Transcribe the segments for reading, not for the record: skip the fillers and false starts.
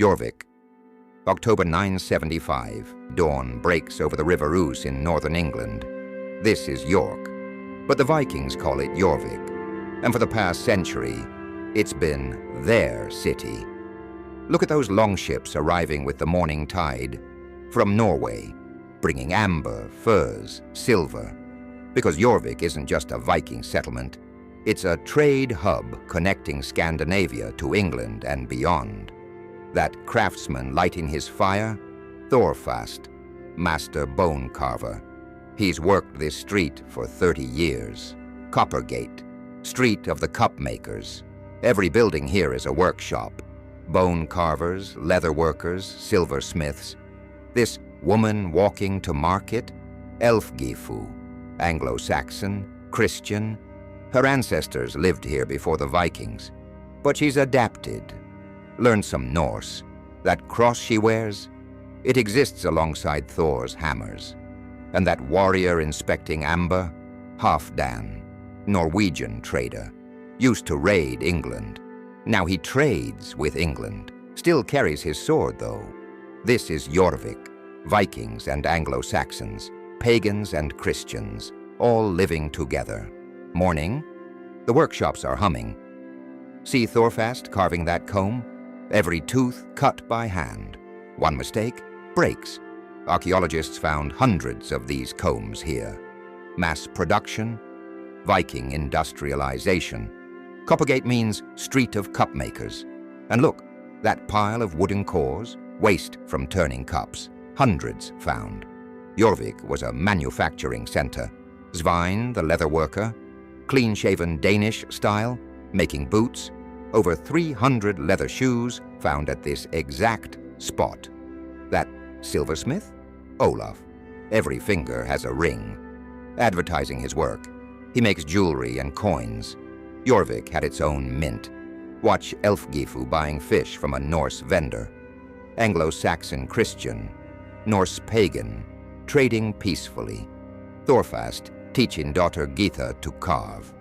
Jorvik. October 975, dawn breaks over the River Ouse in northern England. This is York, but the Vikings call it Jorvik, and for the past century, it's been their city. Look at those longships arriving with the morning tide from Norway, bringing amber, furs, silver, because Jorvik isn't just a Viking settlement, it's a trade hub connecting Scandinavia to England and beyond. That craftsman lighting his fire, Thorfast, master bone carver. He's worked this street for 30 years. Coppergate, street of the cup makers. Every building here is a workshop. Bone carvers, leather workers, silversmiths. This woman walking to market, Elfgifu, Anglo-Saxon, Christian. Her ancestors lived here before the Vikings, but she's adapted. Learned some Norse. That cross she wears, it exists alongside Thor's hammers. And that warrior inspecting amber, Halfdan, Norwegian trader, used to raid England. Now he trades with England, still carries his sword though. This is Jorvik, Vikings and Anglo-Saxons, pagans and Christians, all living together. Morning, the workshops are humming. See Thorfast carving that comb? Every tooth cut by hand. One mistake, breaks. Archaeologists found hundreds of these combs here. Mass production, Viking industrialization. Coppergate means street of cup makers. And look, that pile of wooden cores, waste from turning cups, hundreds found. Jorvik was a manufacturing center. Svein, the leather worker, clean-shaven Danish style, making boots, over 300 leather shoes found at this exact spot. That silversmith? Olaf. Every finger has a ring. Advertising his work. He makes jewelry and coins. Jorvik had its own mint. Watch Elfgifu buying fish from a Norse vendor. Anglo-Saxon Christian. Norse pagan. Trading peacefully. Thorfast teaching daughter Geetha to carve.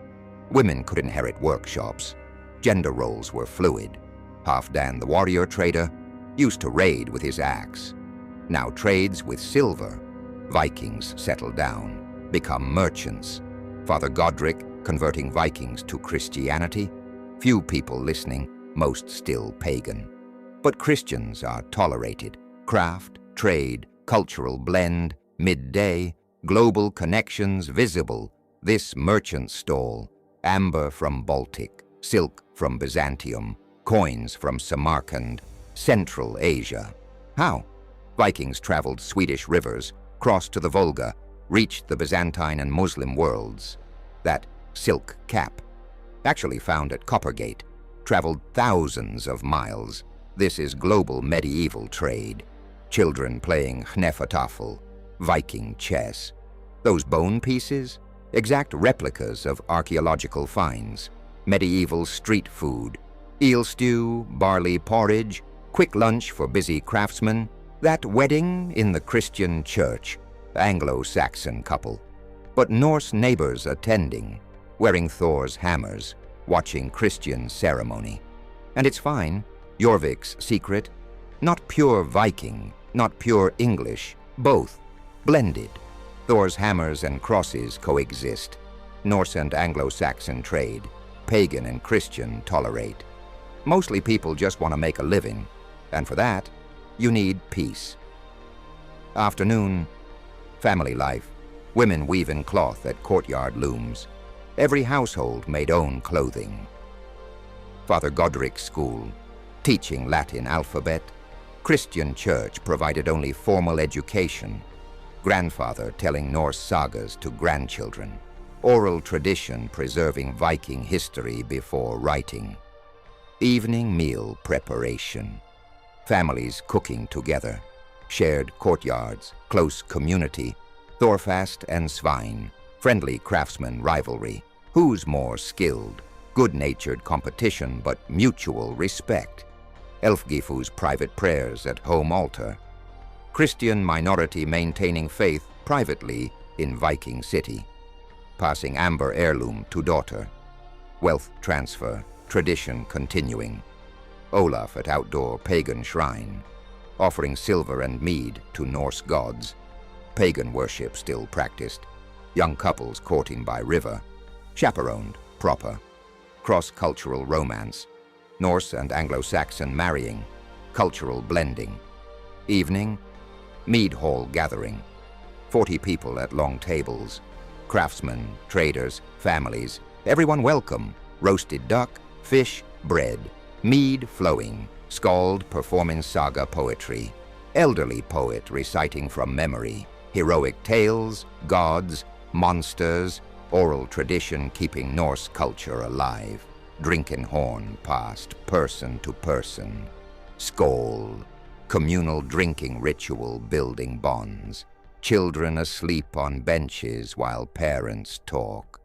Women could inherit workshops. Gender roles were fluid. Halfdan, the warrior trader, used to raid with his axe. Now trades with silver. Vikings settle down, become merchants. Father Godric converting Vikings to Christianity. Few people listening, most still pagan. But Christians are tolerated. Craft, trade, cultural blend, midday, global connections visible. This merchant stall, amber from Baltic, silk from Byzantium, coins from Samarkand, Central Asia. How? Vikings traveled Swedish rivers, crossed to the Volga, reached the Byzantine and Muslim worlds. That silk cap, actually found at Coppergate, traveled thousands of miles. This is global medieval trade. Children playing Hnefatafel, Viking chess. Those bone pieces, exact replicas of archaeological finds. Medieval street food, eel stew, barley porridge, quick lunch for busy craftsmen. That wedding in the Christian church, Anglo-Saxon couple. But Norse neighbors attending, wearing Thor's hammers, watching Christian ceremony. And it's fine, Jorvik's secret, not pure Viking, not pure English, both, blended. Thor's hammers and crosses coexist. Norse and Anglo-Saxon trade, pagan and Christian tolerate. Mostly people just want to make a living, and for that, you need peace. Afternoon, family life, women weaving cloth at courtyard looms. Every household made own clothing. Father Godric's school, teaching Latin alphabet. Christian church provided only formal education. Grandfather telling Norse sagas to grandchildren. Oral tradition preserving Viking history before writing. Evening meal preparation. Families cooking together. Shared courtyards, close community. Thorfast and Svein, friendly craftsman rivalry. Who's more skilled? Good-natured competition, but mutual respect. Elfgifu's private prayers at home altar. Christian minority maintaining faith privately in Viking city. Passing amber heirloom to daughter. Wealth transfer, tradition continuing. Olaf at outdoor pagan shrine, offering silver and mead to Norse gods. Pagan worship still practiced. Young couples courting by river. Chaperoned, proper. Cross-cultural romance. Norse and Anglo-Saxon marrying. Cultural blending. Evening, mead hall gathering. 40 people at long tables. Craftsmen, traders, families, everyone welcome. Roasted duck, fish, bread, mead flowing, skald performing saga poetry, elderly poet reciting from memory, heroic tales, gods, monsters, oral tradition keeping Norse culture alive, drinking horn passed person to person, skål, communal drinking ritual building bonds, children asleep on benches while parents talk,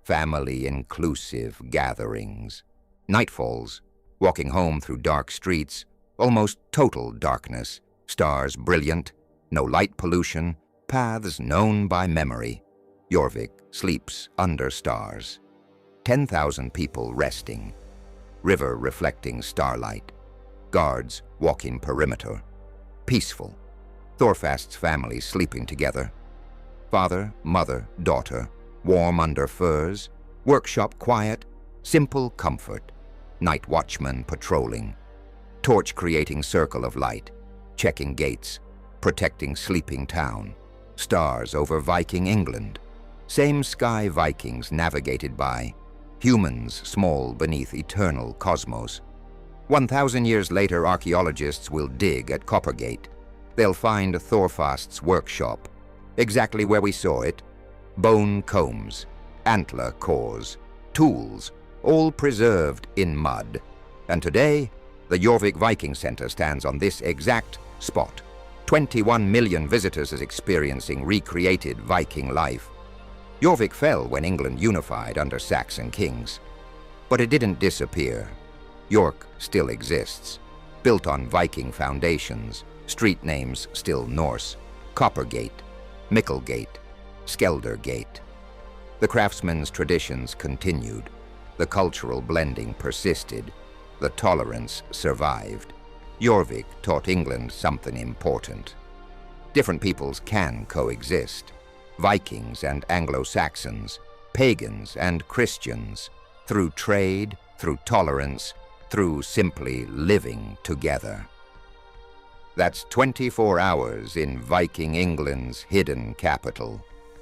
family-inclusive gatherings, nightfalls, walking home through dark streets, almost total darkness, stars brilliant, no light pollution, paths known by memory. Jorvik sleeps under stars. 10,000 people resting, river reflecting starlight, guards walking perimeter, peaceful. Thorfast's family sleeping together. Father, mother, daughter, warm under furs, workshop quiet, simple comfort, night watchman patrolling, torch creating circle of light, checking gates, protecting sleeping town, stars over Viking England, same sky Vikings navigated by, humans small beneath eternal cosmos. 1,000 years later, archaeologists will dig at Coppergate. They'll find Thorfast's workshop, exactly where we saw it. Bone combs, antler cores, tools, all preserved in mud. And today, the Jorvik Viking Centre stands on this exact spot. 21 million visitors is experiencing recreated Viking life. Jorvik fell when England unified under Saxon kings. But it didn't disappear. York still exists, built on Viking foundations, street names still Norse, Coppergate, Micklegate, Skeldergate. The craftsmen's traditions continued, the cultural blending persisted, the tolerance survived. Jorvik taught England something important. Different peoples can coexist. Vikings and Anglo-Saxons, pagans and Christians, through trade, through tolerance, through simply living together. That's 24 hours in Viking England's hidden capital.